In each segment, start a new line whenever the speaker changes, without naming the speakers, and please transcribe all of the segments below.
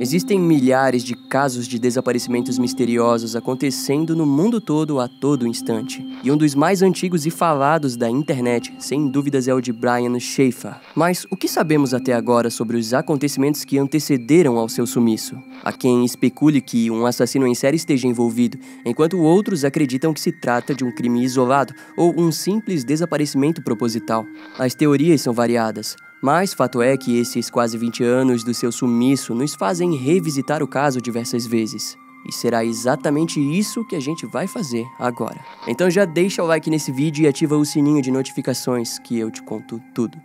Existem milhares de casos de desaparecimentos misteriosos acontecendo no mundo todo a todo instante. E um dos mais antigos e falados da internet, sem dúvidas, é o de Brian Shaffer. Mas o que sabemos até agora sobre os acontecimentos que antecederam ao seu sumiço? Há quem especule que um assassino em série esteja envolvido, enquanto outros acreditam que se trata de um crime isolado ou um simples desaparecimento proposital. As teorias são variadas. Mas fato é que esses quase 20 anos do seu sumiço nos fazem revisitar o caso diversas vezes. E será exatamente isso que a gente vai fazer agora. Então já deixa o like nesse vídeo e ativa o sininho de notificações que eu te conto tudo.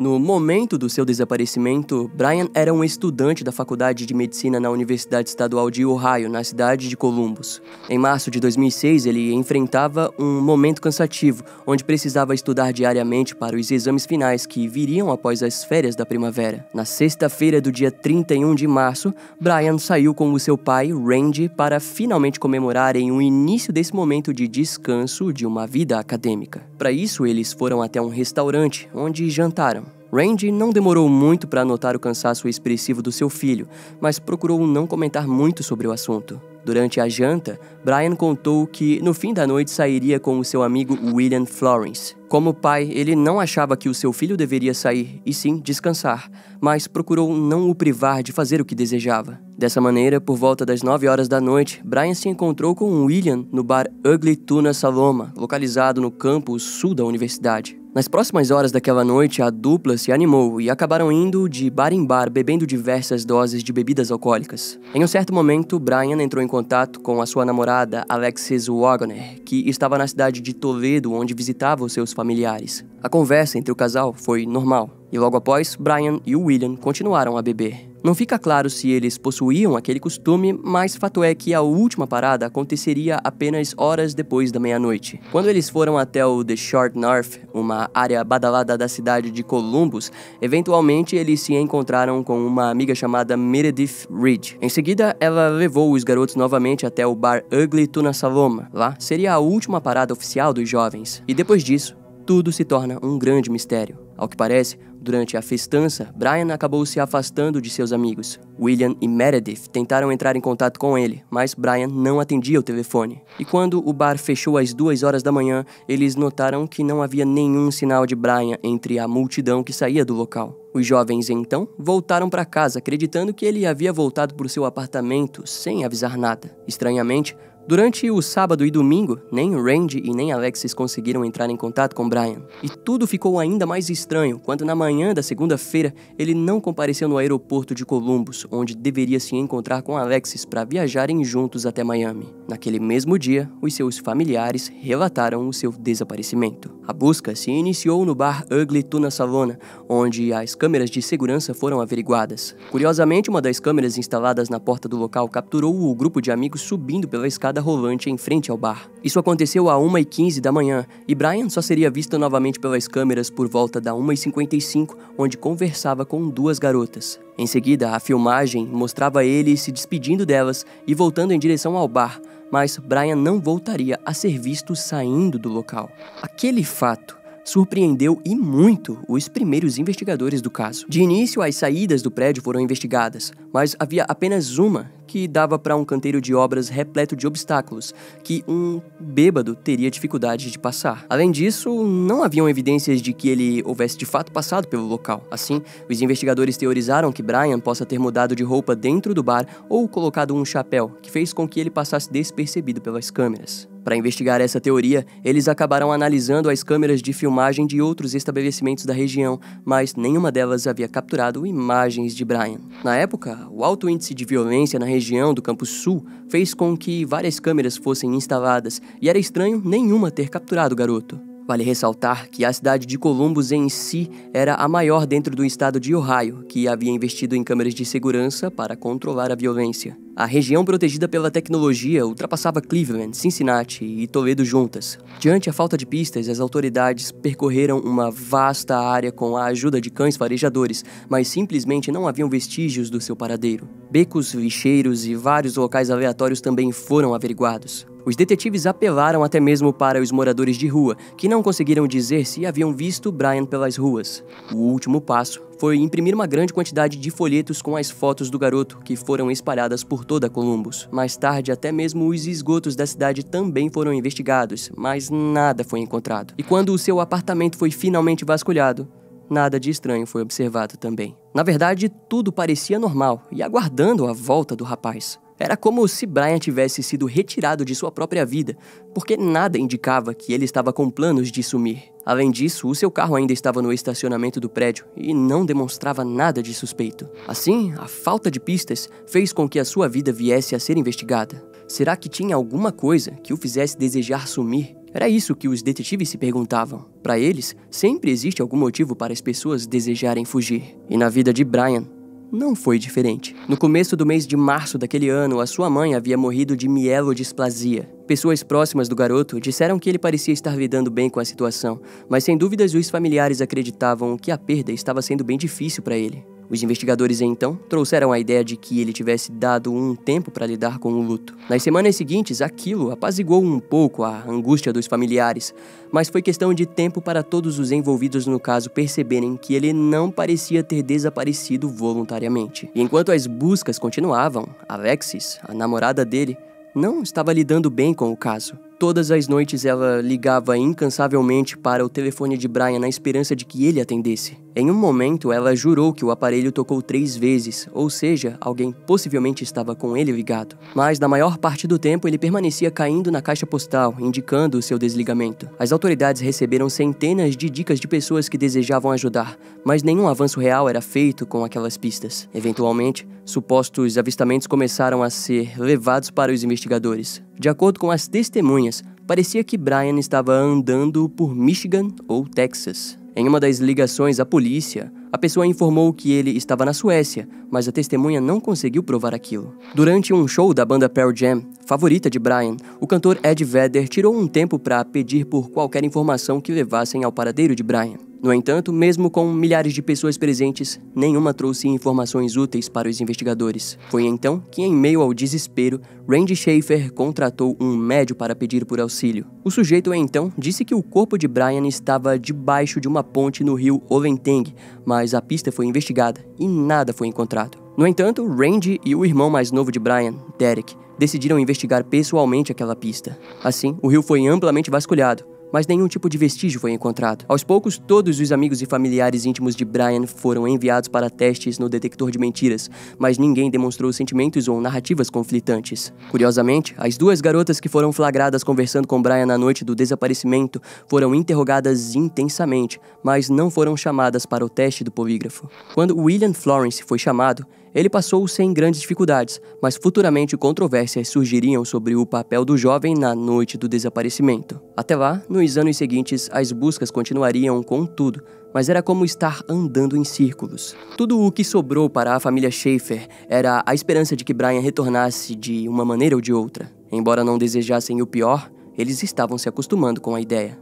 No momento do seu desaparecimento, Brian era um estudante da Faculdade de Medicina na Universidade Estadual de Ohio, na cidade de Columbus. Em março de 2006, ele enfrentava um momento cansativo, onde precisava estudar diariamente para os exames finais que viriam após as férias da primavera. Na sexta-feira do dia 31 de março, Brian saiu com o seu pai, Randy, para finalmente comemorarem o início desse momento de descanso de uma vida acadêmica. Para isso, eles foram até um restaurante, onde jantaram. Randy não demorou muito para notar o cansaço expressivo do seu filho, mas procurou não comentar muito sobre o assunto. Durante a janta, Brian contou que no fim da noite sairia com o seu amigo William Florence. Como pai, ele não achava que o seu filho deveria sair, e sim descansar, mas procurou não o privar de fazer o que desejava. Dessa maneira, por volta das 9 horas da noite, Brian se encontrou com William no bar Ugly Tuna Saloma, localizado no campus sul da universidade. Nas próximas horas daquela noite, a dupla se animou e acabaram indo de bar em bar, bebendo diversas doses de bebidas alcoólicas. Em um certo momento, Brian entrou em contato com a sua namorada, Alexis Wagner, que estava na cidade de Toledo, onde visitava os seus familiares. A conversa entre o casal foi normal, e logo após, Brian e o William continuaram a beber. Não fica claro se eles possuíam aquele costume, mas fato é que a última parada aconteceria apenas horas depois da meia-noite. Quando eles foram até o The Short North, uma área badalada da cidade de Columbus, eventualmente eles se encontraram com uma amiga chamada Meredith Reed. Em seguida, ela levou os garotos novamente até o bar Ugly Tuna Saloma. Lá seria a última parada oficial dos jovens. E depois disso, tudo se torna um grande mistério. Ao que parece, durante a festança, Brian acabou se afastando de seus amigos. William e Meredith tentaram entrar em contato com ele, mas Brian não atendia o telefone. E quando o bar fechou às 2 horas da manhã, eles notaram que não havia nenhum sinal de Brian entre a multidão que saía do local. Os jovens, então, voltaram para casa, acreditando que ele havia voltado para o seu apartamento sem avisar nada. Estranhamente, durante o sábado e domingo, nem Randy e nem Alexis conseguiram entrar em contato com Brian. E tudo ficou ainda mais estranho quando na manhã da segunda-feira ele não compareceu no aeroporto de Columbus, onde deveria se encontrar com Alexis para viajarem juntos até Miami. Naquele mesmo dia, os seus familiares relataram o seu desaparecimento. A busca se iniciou no bar Ugly Tuna Salona, onde as câmeras de segurança foram averiguadas. Curiosamente, uma das câmeras instaladas na porta do local capturou o grupo de amigos subindo pela escada rolante em frente ao bar. Isso aconteceu às 1h15 da manhã e Brian só seria visto novamente pelas câmeras por volta da 1h55, onde conversava com 2 garotas. Em seguida, a filmagem mostrava ele se despedindo delas e voltando em direção ao bar, mas Brian não voltaria a ser visto saindo do local. Aquele fato surpreendeu e muito os primeiros investigadores do caso. De início, as saídas do prédio foram investigadas, mas havia apenas uma que dava para um canteiro de obras repleto de obstáculos, que um bêbado teria dificuldade de passar. Além disso, não haviam evidências de que ele houvesse de fato passado pelo local. Assim, os investigadores teorizaram que Brian possa ter mudado de roupa dentro do bar ou colocado um chapéu, que fez com que ele passasse despercebido pelas câmeras. Para investigar essa teoria, eles acabaram analisando as câmeras de filmagem de outros estabelecimentos da região, mas nenhuma delas havia capturado imagens de Brian. Na época, o alto índice de violência na região do Campus Sul fez com que várias câmeras fossem instaladas, e era estranho nenhuma ter capturado o garoto. Vale ressaltar que a cidade de Columbus em si era a maior dentro do estado de Ohio, que havia investido em câmeras de segurança para controlar a violência. A região protegida pela tecnologia ultrapassava Cleveland, Cincinnati e Toledo juntas. Diante a falta de pistas, as autoridades percorreram uma vasta área com a ajuda de cães farejadores, mas simplesmente não haviam vestígios do seu paradeiro. Becos, lixeiros e vários locais aleatórios também foram averiguados. Os detetives apelaram até mesmo para os moradores de rua, que não conseguiram dizer se haviam visto Brian pelas ruas. O último passo foi imprimir uma grande quantidade de folhetos com as fotos do garoto, que foram espalhadas por toda Columbus. Mais tarde, até mesmo os esgotos da cidade também foram investigados, mas nada foi encontrado. E quando o seu apartamento foi finalmente vasculhado, nada de estranho foi observado também. Na verdade, tudo parecia normal e aguardando a volta do rapaz. Era como se Brian tivesse sido retirado de sua própria vida, porque nada indicava que ele estava com planos de sumir. Além disso, o seu carro ainda estava no estacionamento do prédio e não demonstrava nada de suspeito. Assim, a falta de pistas fez com que a sua vida viesse a ser investigada. Será que tinha alguma coisa que o fizesse desejar sumir? Era isso que os detetives se perguntavam. Para eles, sempre existe algum motivo para as pessoas desejarem fugir. E na vida de Brian, não foi diferente. No começo do mês de março daquele ano, a sua mãe havia morrido de mielodisplasia. Pessoas próximas do garoto disseram que ele parecia estar lidando bem com a situação, mas sem dúvidas os familiares acreditavam que a perda estava sendo bem difícil para ele. Os investigadores, então, trouxeram a ideia de que ele tivesse dado um tempo para lidar com o luto. Nas semanas seguintes, aquilo apaziguou um pouco a angústia dos familiares, mas foi questão de tempo para todos os envolvidos no caso perceberem que ele não parecia ter desaparecido voluntariamente. E enquanto as buscas continuavam, Alexis, a namorada dele, não estava lidando bem com o caso. Todas as noites ela ligava incansavelmente para o telefone de Brian na esperança de que ele atendesse. Em um momento, ela jurou que o aparelho tocou 3 vezes, ou seja, alguém possivelmente estava com ele ligado. Mas, na maior parte do tempo, ele permanecia caindo na caixa postal, indicando o seu desligamento. As autoridades receberam centenas de dicas de pessoas que desejavam ajudar, mas nenhum avanço real era feito com aquelas pistas. Eventualmente, supostos avistamentos começaram a ser levados para os investigadores. De acordo com as testemunhas, parecia que Brian estava andando por Michigan ou Texas. Em uma das ligações à polícia, a pessoa informou que ele estava na Suécia, mas a testemunha não conseguiu provar aquilo. Durante um show da banda Pearl Jam, favorita de Brian, o cantor Ed Vedder tirou um tempo para pedir por qualquer informação que levassem ao paradeiro de Brian. No entanto, mesmo com milhares de pessoas presentes, nenhuma trouxe informações úteis para os investigadores. Foi então que, em meio ao desespero, Randy Schaefer contratou um médium para pedir por auxílio. O sujeito, então, disse que o corpo de Brian estava debaixo de uma ponte no rio Olenteng, mas a pista foi investigada e nada foi encontrado. No entanto, Randy e o irmão mais novo de Brian, Derek, decidiram investigar pessoalmente aquela pista. Assim, o rio foi amplamente vasculhado, mas nenhum tipo de vestígio foi encontrado. Aos poucos, todos os amigos e familiares íntimos de Brian foram enviados para testes no detector de mentiras, mas ninguém demonstrou sentimentos ou narrativas conflitantes. Curiosamente, as 2 garotas que foram flagradas conversando com Brian na noite do desaparecimento foram interrogadas intensamente, mas não foram chamadas para o teste do polígrafo. Quando William Florence foi chamado, ele passou sem grandes dificuldades, mas futuramente controvérsias surgiriam sobre o papel do jovem na noite do desaparecimento. Até lá, nos anos seguintes, as buscas continuariam com tudo, mas era como estar andando em círculos. Tudo o que sobrou para a família Schaefer era a esperança de que Brian retornasse de uma maneira ou de outra. Embora não desejassem o pior, eles estavam se acostumando com a ideia.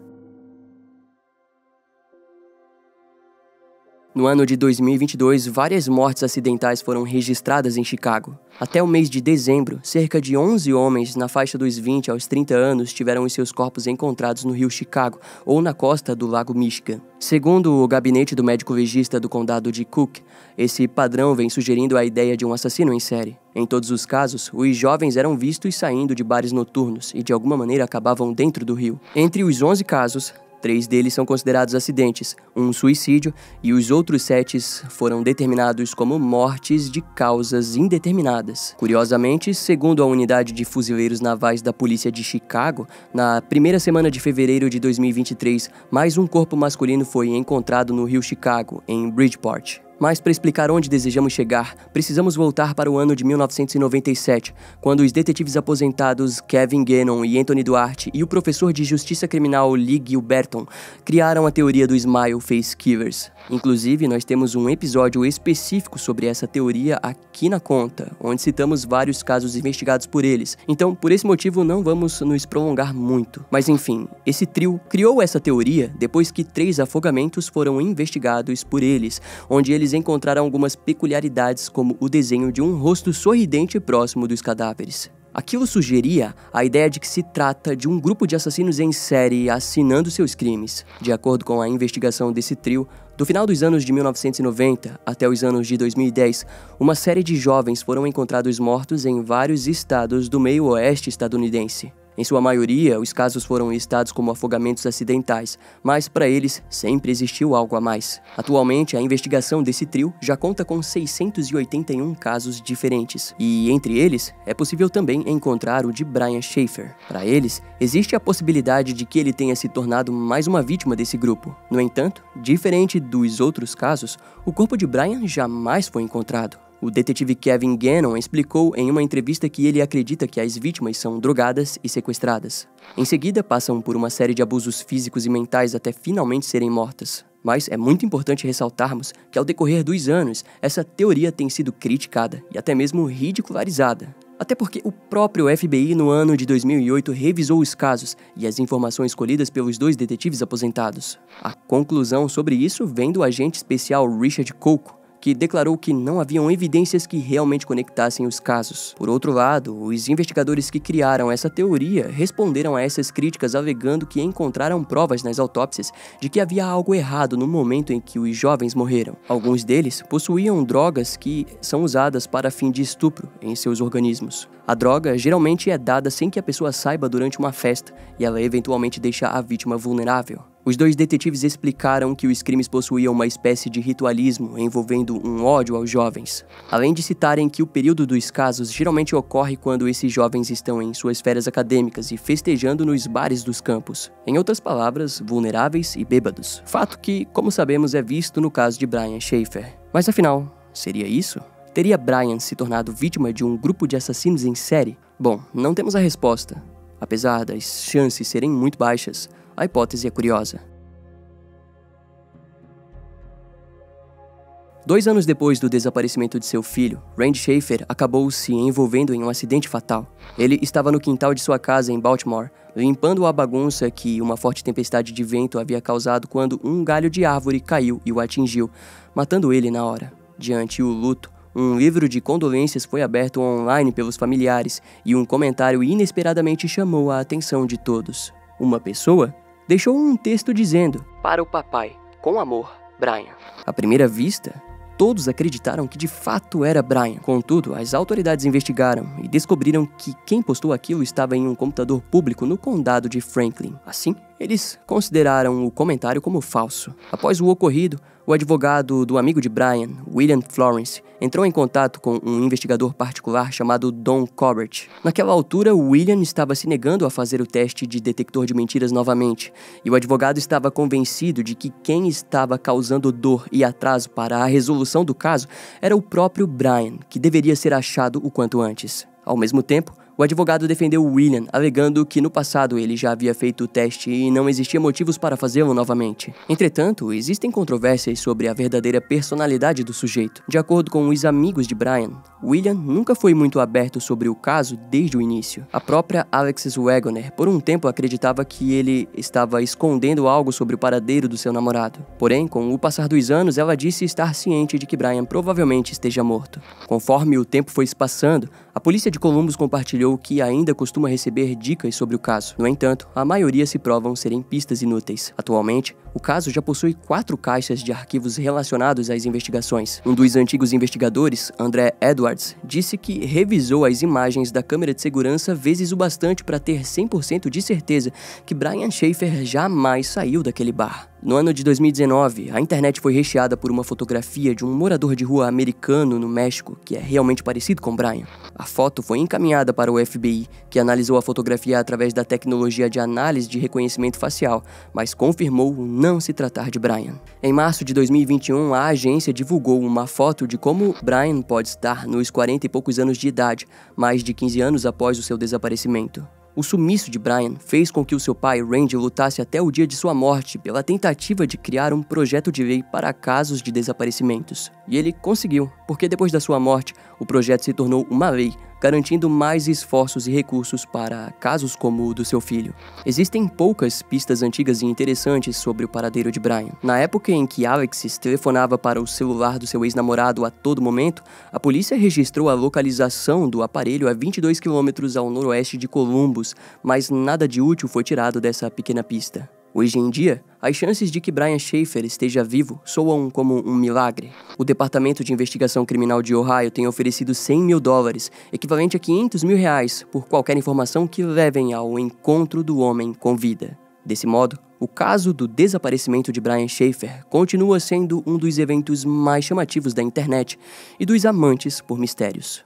No ano de 2022, várias mortes acidentais foram registradas em Chicago. Até o mês de dezembro, cerca de 11 homens na faixa dos 20 aos 30 anos tiveram os seus corpos encontrados no rio Chicago ou na costa do lago Michigan. Segundo o gabinete do médico legista do condado de Cook, esse padrão vem sugerindo a ideia de um assassino em série. Em todos os casos, os jovens eram vistos saindo de bares noturnos e de alguma maneira acabavam dentro do rio. Entre os 11 casos, 3 deles são considerados acidentes, um suicídio, e os outros 7 foram determinados como mortes de causas indeterminadas. Curiosamente, segundo a unidade de fuzileiros navais da polícia de Chicago, na primeira semana de fevereiro de 2023, mais um corpo masculino foi encontrado no rio Chicago, em Bridgeport. Mas para explicar onde desejamos chegar, precisamos voltar para o ano de 1997, quando os detetives aposentados Kevin Gannon e Anthony Duarte e o professor de justiça criminal Lee Gilberton criaram a teoria do Smile Face Killers. Inclusive, nós temos um episódio específico sobre essa teoria aqui na conta, onde citamos vários casos investigados por eles. Então, por esse motivo, não vamos nos prolongar muito. Mas enfim, esse trio criou essa teoria depois que 3 afogamentos foram investigados por eles, onde eles encontraram algumas peculiaridades, como o desenho de um rosto sorridente próximo dos cadáveres. Aquilo sugeria a ideia de que se trata de um grupo de assassinos em série assinando seus crimes. De acordo com a investigação desse trio, do final dos anos de 1990 até os anos de 2010, uma série de jovens foram encontrados mortos em vários estados do meio-oeste estadunidense. Em sua maioria, os casos foram listados como afogamentos acidentais, mas para eles sempre existiu algo a mais. Atualmente, a investigação desse trio já conta com 681 casos diferentes, e entre eles é possível também encontrar o de Brian Shaffer. Para eles, existe a possibilidade de que ele tenha se tornado mais uma vítima desse grupo. No entanto, diferente dos outros casos, o corpo de Brian jamais foi encontrado. O detetive Kevin Gannon explicou em uma entrevista que ele acredita que as vítimas são drogadas e sequestradas. Em seguida, passam por uma série de abusos físicos e mentais até finalmente serem mortas. Mas é muito importante ressaltarmos que ao decorrer dos anos, essa teoria tem sido criticada e até mesmo ridicularizada. Até porque o próprio FBI no ano de 2008 revisou os casos e as informações colhidas pelos dois detetives aposentados. A conclusão sobre isso vem do agente especial Richard Coco, que declarou que não haviam evidências que realmente conectassem os casos. Por outro lado, os investigadores que criaram essa teoria responderam a essas críticas alegando que encontraram provas nas autópsias de que havia algo errado no momento em que os jovens morreram. Alguns deles possuíam drogas que são usadas para fim de estupro em seus organismos. A droga geralmente é dada sem que a pessoa saiba durante uma festa e ela eventualmente deixa a vítima vulnerável. Os dois detetives explicaram que os crimes possuíam uma espécie de ritualismo envolvendo um ódio aos jovens, além de citarem que o período dos casos geralmente ocorre quando esses jovens estão em suas férias acadêmicas e festejando nos bares dos campos. Em outras palavras, vulneráveis e bêbados. Fato que, como sabemos, é visto no caso de Brian Shaffer. Mas afinal, seria isso? Teria Brian se tornado vítima de um grupo de assassinos em série? Bom, não temos a resposta. Apesar das chances serem muito baixas, a hipótese é curiosa. 2 anos depois do desaparecimento de seu filho, Randy Shaffer acabou se envolvendo em um acidente fatal. Ele estava no quintal de sua casa em Baltimore, limpando a bagunça que uma forte tempestade de vento havia causado quando um galho de árvore caiu e o atingiu, matando ele na hora. Diante o luto, um livro de condolências foi aberto online pelos familiares e um comentário inesperadamente chamou a atenção de todos. Uma pessoa deixou um texto dizendo: "Para o papai, com amor, Brian." À primeira vista, todos acreditaram que de fato era Brian. Contudo, as autoridades investigaram e descobriram que quem postou aquilo estava em um computador público no condado de Franklin. Assim, eles consideraram o comentário como falso. Após o ocorrido, o advogado do amigo de Brian, William Florence, entrou em contato com um investigador particular chamado Don Corbett. Naquela altura, William estava se negando a fazer o teste de detector de mentiras novamente, e o advogado estava convencido de que quem estava causando dor e atraso para a resolução do caso era o próprio Brian, que deveria ser achado o quanto antes. Ao mesmo tempo, o advogado defendeu William, alegando que no passado ele já havia feito o teste e não existia motivos para fazê-lo novamente. Entretanto, existem controvérsias sobre a verdadeira personalidade do sujeito. De acordo com os amigos de Brian, William nunca foi muito aberto sobre o caso desde o início. A própria Alexis Wagoner, por um tempo, acreditava que ele estava escondendo algo sobre o paradeiro do seu namorado. Porém, com o passar dos anos, ela disse estar ciente de que Brian provavelmente esteja morto. Conforme o tempo foi se passando, a polícia de Columbus compartilhou que ainda costuma receber dicas sobre o caso. No entanto, a maioria se provam serem pistas inúteis. Atualmente, o caso já possui 4 caixas de arquivos relacionados às investigações. Um dos antigos investigadores, André Edwards, disse que revisou as imagens da câmera de segurança vezes o bastante para ter 100% de certeza que Brian Shaffer jamais saiu daquele bar. No ano de 2019, a internet foi recheada por uma fotografia de um morador de rua americano no México que é realmente parecido com Brian. A foto foi encaminhada para o FBI, que analisou a fotografia através da tecnologia de análise de reconhecimento facial, mas confirmou não se tratar de Brian. Em março de 2021, a agência divulgou uma foto de como Brian pode estar nos 40 e poucos anos de idade, mais de 15 anos após o seu desaparecimento. O sumiço de Brian fez com que o seu pai, Randy, lutasse até o dia de sua morte pela tentativa de criar um projeto de lei para casos de desaparecimentos. E ele conseguiu, porque depois da sua morte, o projeto se tornou uma lei, garantindo mais esforços e recursos para casos como o do seu filho. Existem poucas pistas antigas e interessantes sobre o paradeiro de Brian. Na época em que Alexis telefonava para o celular do seu ex-namorado a todo momento, a polícia registrou a localização do aparelho a 22 quilômetros ao noroeste de Columbus, mas nada de útil foi tirado dessa pequena pista. Hoje em dia, as chances de que Brian Shaffer esteja vivo soam como um milagre. O Departamento de Investigação Criminal de Ohio tem oferecido $100 mil, equivalente a R$500 mil, por qualquer informação que levem ao encontro do homem com vida. Desse modo, o caso do desaparecimento de Brian Shaffer continua sendo um dos eventos mais chamativos da internet e dos amantes por mistérios.